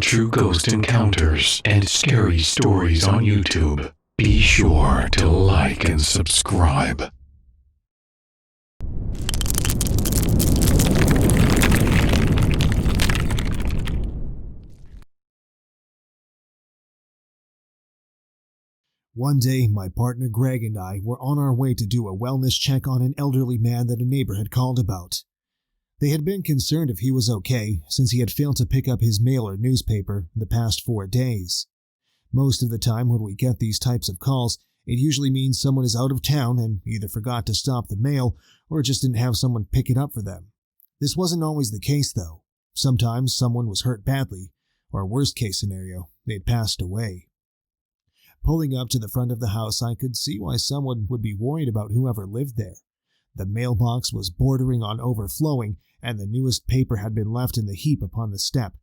true ghost encounters and scary stories on YouTube. Be sure to like and subscribe. One day, my partner Greg and I were on our way to do a wellness check on an elderly man that a neighbor had called about. They had been concerned if he was okay, since he had failed to pick up his mail or newspaper the past 4 days. Most of the time when we get these types of calls, it usually means someone is out of town and either forgot to stop the mail or just didn't have someone pick it up for them. This wasn't always the case though. Sometimes someone was hurt badly, or worst case scenario, they'd passed away. Pulling up to the front of the house, I could see why someone would be worried about whoever lived there. The mailbox was bordering on overflowing, and the newest paper had been left in the heap upon the step.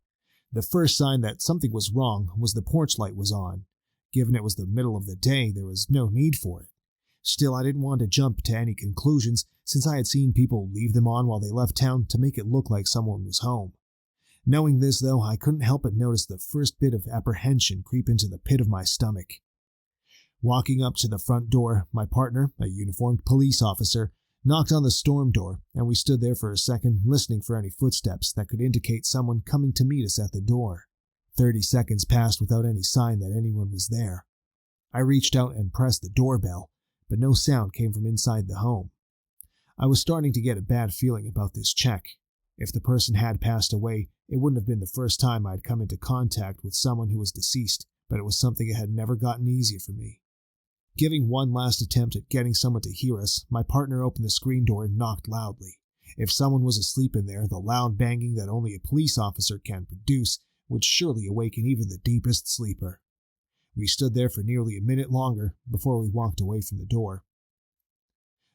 The first sign that something was wrong was the porch light was on. Given it was the middle of the day, there was no need for it. Still, I didn't want to jump to any conclusions, since I had seen people leave them on while they left town to make it look like someone was home. Knowing this, though, I couldn't help but notice the first bit of apprehension creep into the pit of my stomach. Walking up to the front door, my partner, a uniformed police officer, knocked on the storm door, and we stood there for a second listening for any footsteps that could indicate someone coming to meet us at the door. 30 seconds passed without any sign that anyone was there. I reached out and pressed the doorbell, but no sound came from inside the home. I was starting to get a bad feeling about this check. If the person had passed away, it wouldn't have been the first time I'd come into contact with someone who was deceased, but it was something that had never gotten easier for me. Giving one last attempt at getting someone to hear us, my partner opened the screen door and knocked loudly. If someone was asleep in there, the loud banging that only a police officer can produce would surely awaken even the deepest sleeper. We stood there for nearly a minute longer before we walked away from the door.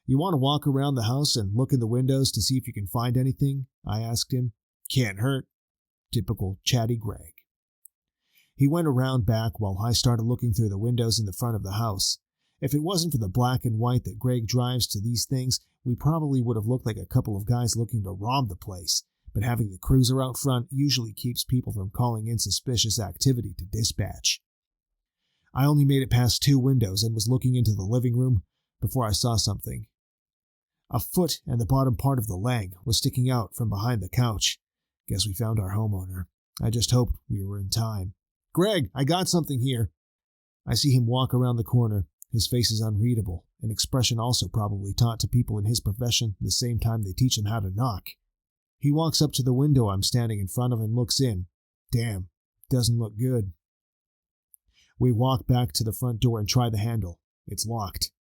"You want to walk around the house and look in the windows to see if you can find anything?" I asked him. "Can't hurt." Typical chatty Greg. He went around back while I started looking through the windows in the front of the house. If it wasn't for the black and white that Greg drives to these things, we probably would have looked like a couple of guys looking to rob the place, but having the cruiser out front usually keeps people from calling in suspicious activity to dispatch. I only made it past 2 windows and was looking into the living room before I saw something. A foot and the bottom part of the leg was sticking out from behind the couch. Guess we found our homeowner. I just hoped we were in time. "Greg, I got something here." I see him walk around the corner. His face is unreadable, an expression also probably taught to people in his profession the same time they teach them how to knock. He walks up to the window I'm standing in front of and looks in. Damn, doesn't look good. We walk back to the front door and try the handle. It's locked.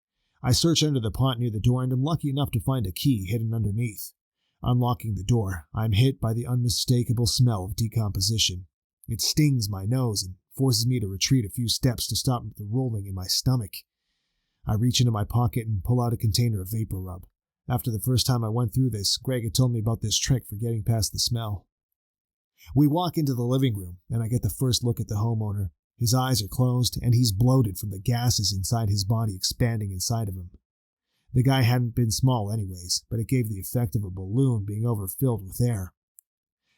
I search under the pot near the door and am lucky enough to find a key hidden underneath. Unlocking the door, I'm hit by the unmistakable smell of decomposition. It stings my nose and forces me to retreat a few steps to stop the rolling in my stomach. I reach into my pocket and pull out a container of vapor rub. After the first time I went through this, Greg had told me about this trick for getting past the smell. We walk into the living room, and I get the first look at the homeowner. His eyes are closed, and he's bloated from the gases inside his body expanding inside of him. The guy hadn't been small anyways, but it gave the effect of a balloon being overfilled with air.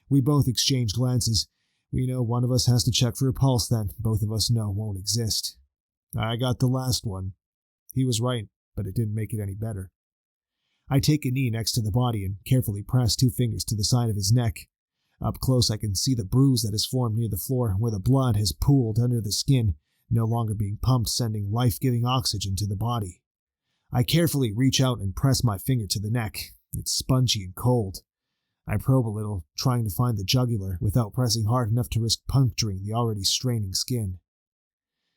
We both exchange glances. We know one of us has to check for a pulse that both of us know won't exist. I got the last one. He was right, but it didn't make it any better. I take a knee next to the body and carefully press 2 fingers to the side of his neck. Up close I can see the bruise that has formed near the floor where the blood has pooled under the skin, no longer being pumped, sending life-giving oxygen to the body. I carefully reach out and press my finger to the neck. It's spongy and cold. I probe a little, trying to find the jugular without pressing hard enough to risk puncturing the already straining skin.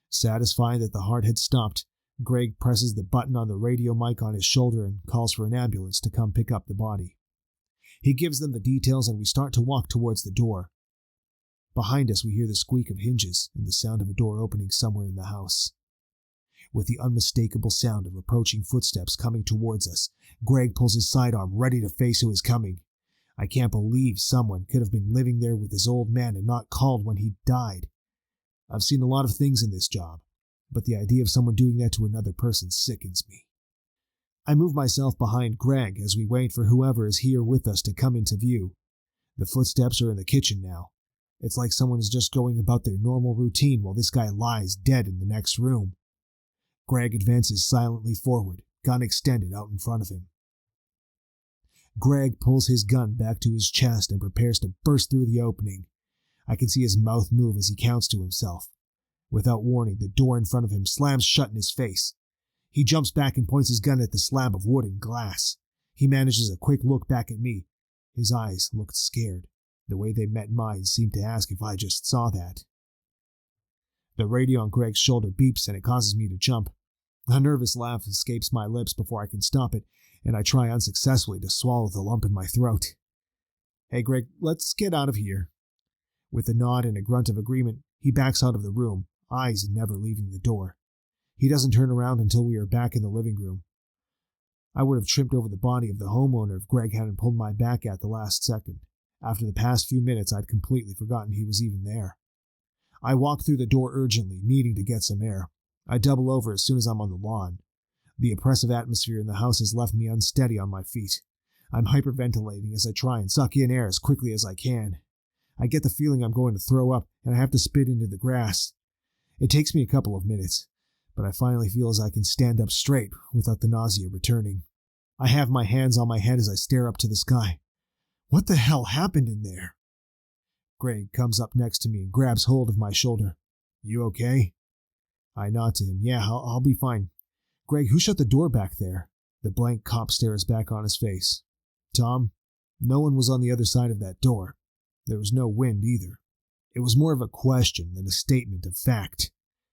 Satisfied that the heart had stopped, Greg presses the button on the radio mic on his shoulder and calls for an ambulance to come pick up the body. He gives them the details and we start to walk towards the door. Behind us we hear the squeak of hinges and the sound of a door opening somewhere in the house. With the unmistakable sound of approaching footsteps coming towards us, Greg pulls his sidearm ready to face who is coming. I can't believe someone could have been living there with this old man and not called when he died. I've seen a lot of things in this job, but the idea of someone doing that to another person sickens me. I move myself behind Greg as we wait for whoever is here with us to come into view. The footsteps are in the kitchen now. It's like someone is just going about their normal routine while this guy lies dead in the next room. Greg advances silently forward, gun extended out in front of him. Greg pulls his gun back to his chest and prepares to burst through the opening. I can see his mouth move as he counts to himself. Without warning, the door in front of him slams shut in his face. He jumps back and points his gun at the slab of wood and glass. He manages a quick look back at me. His eyes looked scared. The way they met mine seemed to ask if I just saw that. The radio on Greg's shoulder beeps and it causes me to jump. A nervous laugh escapes my lips before I can stop it, and I try unsuccessfully to swallow the lump in my throat. "Hey Greg, let's get out of here." With a nod and a grunt of agreement, he backs out of the room, eyes never leaving the door. He doesn't turn around until we are back in the living room. I would have tripped over the body of the homeowner if Greg hadn't pulled my back at the last second. After the past few minutes, I'd completely forgotten he was even there. I walk through the door urgently, needing to get some air. I double over as soon as I'm on the lawn. The oppressive atmosphere in the house has left me unsteady on my feet. I'm hyperventilating as I try and suck in air as quickly as I can. I get the feeling I'm going to throw up, and I have to spit into the grass. It takes me a couple of minutes, but I finally feel as I can stand up straight without the nausea returning. I have my hands on my head as I stare up to the sky. What the hell happened in there? Greg comes up next to me and grabs hold of my shoulder. "You okay?" I nod to him. "Yeah, I'll be fine." "Greg, who shut the door back there?" The blank cop stares back on his face. "Tom, no one was on the other side of that door. There was no wind either." It was more of a question than a statement of fact.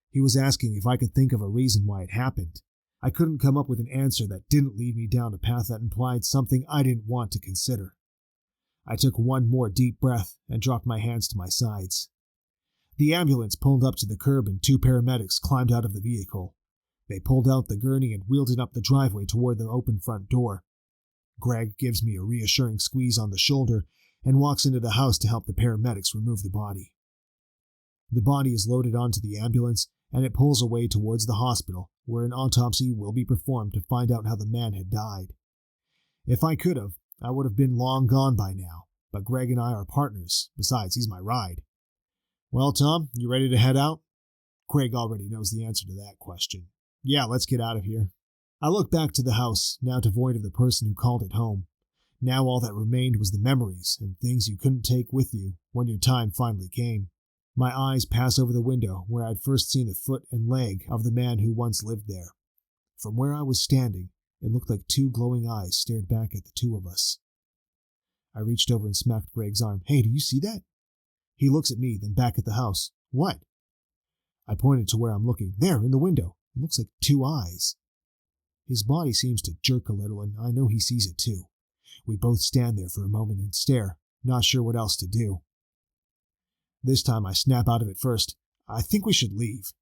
He was asking if I could think of a reason why it happened. I couldn't come up with an answer that didn't lead me down a path that implied something I didn't want to consider. I took one more deep breath and dropped my hands to my sides. The ambulance pulled up to the curb and two paramedics climbed out of the vehicle. They pulled out the gurney and wheeled it up the driveway toward the open front door. Greg gives me a reassuring squeeze on the shoulder and walks into the house to help the paramedics remove the body. The body is loaded onto the ambulance and it pulls away towards the hospital, where an autopsy will be performed to find out how the man had died. If I could have, I would have been long gone by now, but Greg and I are partners. Besides, he's my ride. "Well, Tom, you ready to head out?" Greg already knows the answer to that question. "Yeah, let's get out of here." I look back to the house, now devoid of the person who called it home. Now all that remained was the memories and things you couldn't take with you when your time finally came. My eyes pass over the window where I'd first seen the foot and leg of the man who once lived there. From where I was standing, it looked like two glowing eyes stared back at the two of us. I reached over and smacked Greg's arm. "Hey, do you see that?" He looks at me, then back at the house. "What?" I pointed to where I'm looking. "There, in the window. It looks like two eyes." His body seems to jerk a little, and I know he sees it too. We both stand there for a moment and stare, not sure what else to do. This time I snap out of it first. "I think we should leave."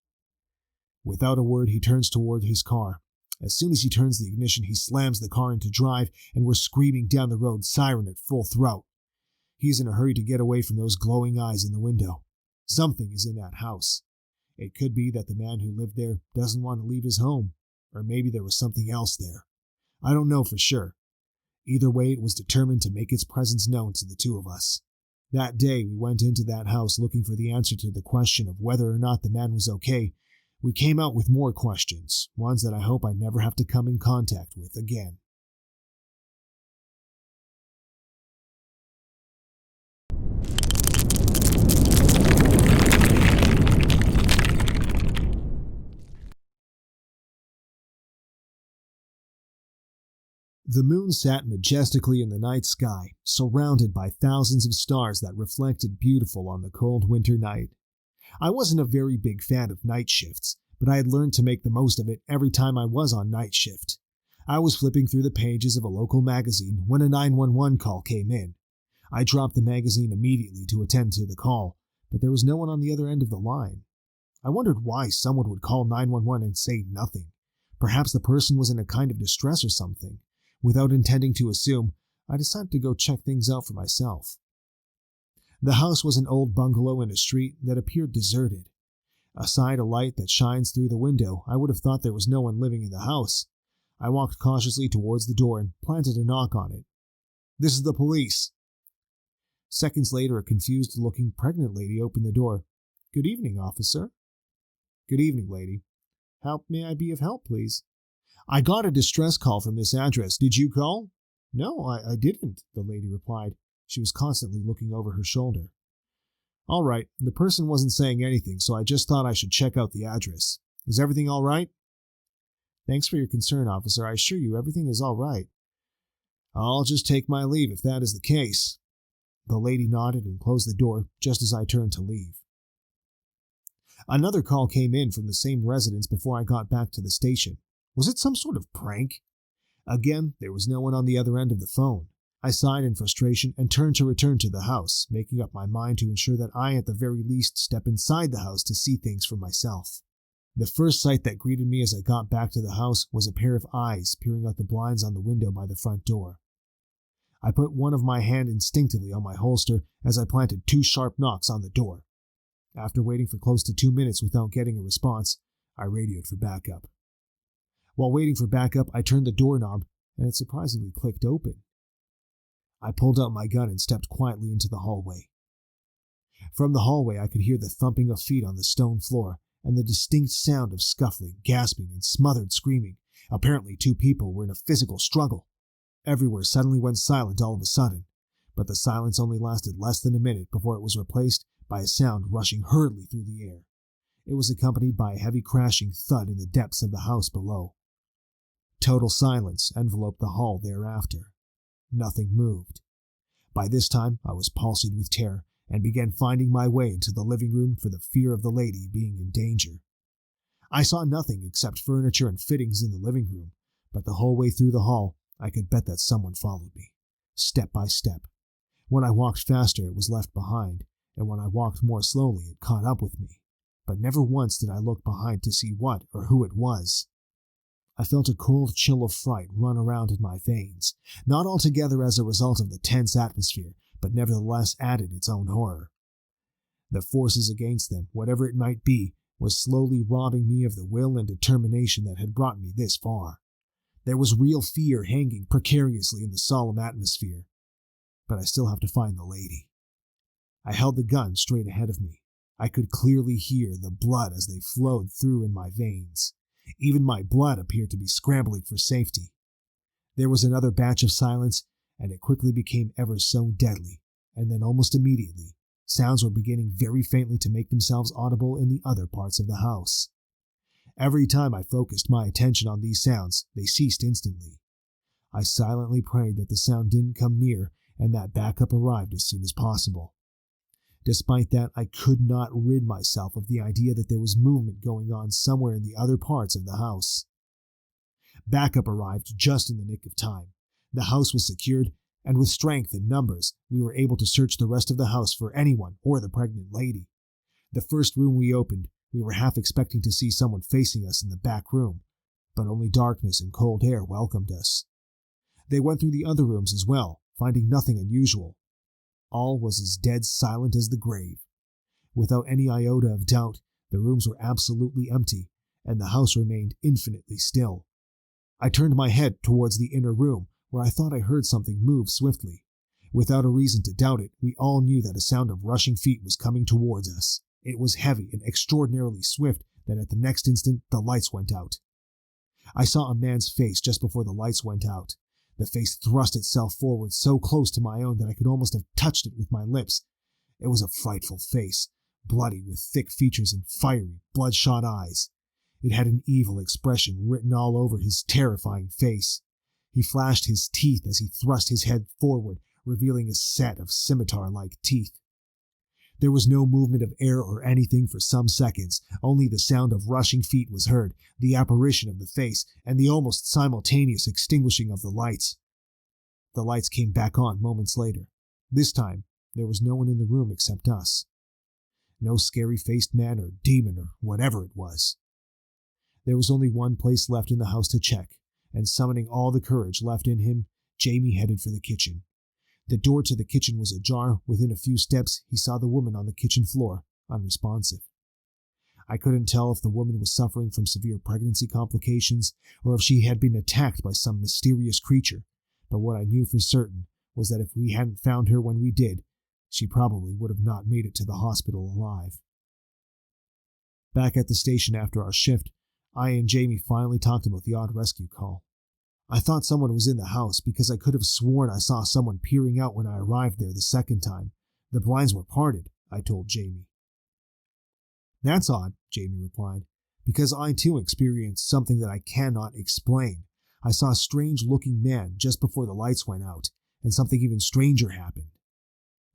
Without a word, he turns toward his car. As soon as he turns the ignition, he slams the car into drive, and we're screaming down the road, siren at full throat. He's in a hurry to get away from those glowing eyes in the window. Something is in that house. It could be that the man who lived there doesn't want to leave his home, or maybe there was something else there. I don't know for sure. Either way, it was determined to make its presence known to the two of us. That day, we went into that house looking for the answer to the question of whether or not the man was okay. We came out with more questions, ones that I hope I never have to come in contact with again. The moon sat majestically in the night sky, surrounded by thousands of stars that reflected beautiful on the cold winter night. I wasn't a very big fan of night shifts, but I had learned to make the most of it every time I was on night shift. I was flipping through the pages of a local magazine when a 911 call came in. I dropped the magazine immediately to attend to the call, but there was no one on the other end of the line. I wondered why someone would call 911 and say nothing. Perhaps the person was in a kind of distress or something. Without intending to assume, I decided to go check things out for myself. The house was an old bungalow in a street that appeared deserted. Aside a light that shines through the window, I would have thought there was no one living in the house. I walked cautiously towards the door and planted a knock on it. "This is the police." Seconds later, a confused-looking pregnant lady opened the door. "Good evening, officer." "Good evening, lady. How may I be of help, please?" "I got a distress call from this address. Did you call?" "No, I didn't," the lady replied. She was constantly looking over her shoulder. "All right, the person wasn't saying anything, so I just thought I should check out the address. Is everything all right?" "Thanks for your concern, officer. I assure you everything is all right." "I'll just take my leave if that is the case." The lady nodded and closed the door just as I turned to leave. Another call came in from the same residence before I got back to the station. Was it some sort of prank? Again, there was no one on the other end of the phone. I sighed in frustration and turned to return to the house, making up my mind to ensure that I at the very least step inside the house to see things for myself. The first sight that greeted me as I got back to the house was a pair of eyes peering out the blinds on the window by the front door. I put one of my hand instinctively on my holster as I planted 2 sharp knocks on the door. After waiting for close to 2 minutes without getting a response, I radioed for backup. While waiting for backup, I turned the doorknob, and it surprisingly clicked open. I pulled out my gun and stepped quietly into the hallway. From the hallway, I could hear the thumping of feet on the stone floor and the distinct sound of scuffling, gasping, and smothered screaming. Apparently, 2 people were in a physical struggle. Everywhere suddenly went silent all of a sudden, but the silence only lasted less than a minute before it was replaced by a sound rushing hurriedly through the air. It was accompanied by a heavy crashing thud in the depths of the house below. Total silence enveloped the hall thereafter. Nothing moved. By this time, I was palsied with terror and began finding my way into the living room for the fear of the lady being in danger. I saw nothing except furniture and fittings in the living room, but the whole way through the hall, I could bet that someone followed me, step by step. When I walked faster, it was left behind, and when I walked more slowly, it caught up with me. But never once did I look behind to see what or who it was. I felt a cold chill of fright run around in my veins, not altogether as a result of the tense atmosphere, but nevertheless added its own horror. The forces against them, whatever it might be, was slowly robbing me of the will and determination that had brought me this far. There was real fear hanging precariously in the solemn atmosphere. But I still have to find the lady. I held the gun straight ahead of me. I could clearly hear the blood as they flowed through in my veins. Even my blood appeared to be scrambling for safety. There was another batch of silence, and it quickly became ever so deadly, and then almost immediately, sounds were beginning very faintly to make themselves audible in the other parts of the house. Every time I focused my attention on these sounds, they ceased instantly. I silently prayed that the sound didn't come near and that backup arrived as soon as possible. Despite that, I could not rid myself of the idea that there was movement going on somewhere in the other parts of the house. Backup arrived just in the nick of time. The house was secured, and with strength and numbers, we were able to search the rest of the house for anyone or the pregnant lady. The first room we opened, we were half expecting to see someone facing us in the back room, but only darkness and cold air welcomed us. They went through the other rooms as well, finding nothing unusual. All was as dead silent as the grave. Without any iota of doubt, the rooms were absolutely empty, and the house remained infinitely still. I turned my head towards the inner room, where I thought I heard something move swiftly. Without a reason to doubt it, we all knew that a sound of rushing feet was coming towards us. It was heavy and extraordinarily swift that at the next instant the lights went out. I saw a man's face just before the lights went out. The face thrust itself forward so close to my own that I could almost have touched it with my lips. It was a frightful face, bloody with thick features and fiery, bloodshot eyes. It had an evil expression written all over his terrifying face. He flashed his teeth as he thrust his head forward, revealing a set of scimitar-like teeth. There was no movement of air or anything for some seconds. Only the sound of rushing feet was heard, the apparition of the face, and the almost simultaneous extinguishing of the lights. The lights came back on moments later. This time, there was no one in the room except us. No scary-faced man or demon or whatever it was. There was only one place left in the house to check, and summoning all the courage left in him, Jamie headed for the kitchen. The door to the kitchen was ajar. Within a few steps, he saw the woman on the kitchen floor, unresponsive. I couldn't tell if the woman was suffering from severe pregnancy complications or if she had been attacked by some mysterious creature, but what I knew for certain was that if we hadn't found her when we did, She probably would have not made it to the hospital alive. Back at the station after our shift, I and Jamie finally talked about the odd rescue call. I thought someone was in the house because I could have sworn I saw someone peering out when I arrived there the second time. The blinds were parted, I told Jamie. That's odd, Jamie replied, because I too experienced something that I cannot explain. I saw a strange-looking man just before the lights went out, and something even stranger happened.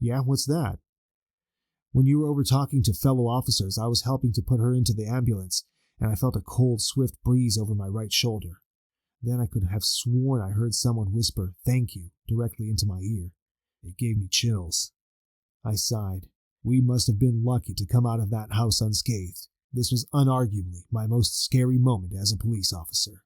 Yeah, what's that? When you were over talking to fellow officers, I was helping to put her into the ambulance, and I felt a cold, swift breeze over my right shoulder. Then I could have sworn I heard someone whisper, "Thank you," directly into my ear. It gave me chills. I sighed. We must have been lucky to come out of that house unscathed. This was unarguably my most scary moment as a police officer.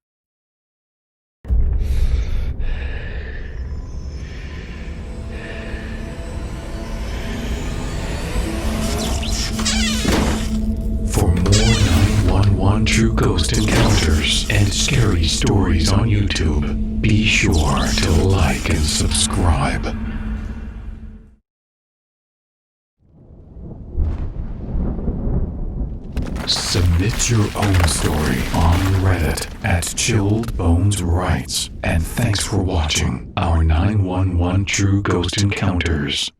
For more 911 True Ghost Encounters and scary stories on YouTube, be sure to like and subscribe. Submit your own story on Reddit at Chilled Bones Writes. And thanks for watching our 911 True Ghost Encounters.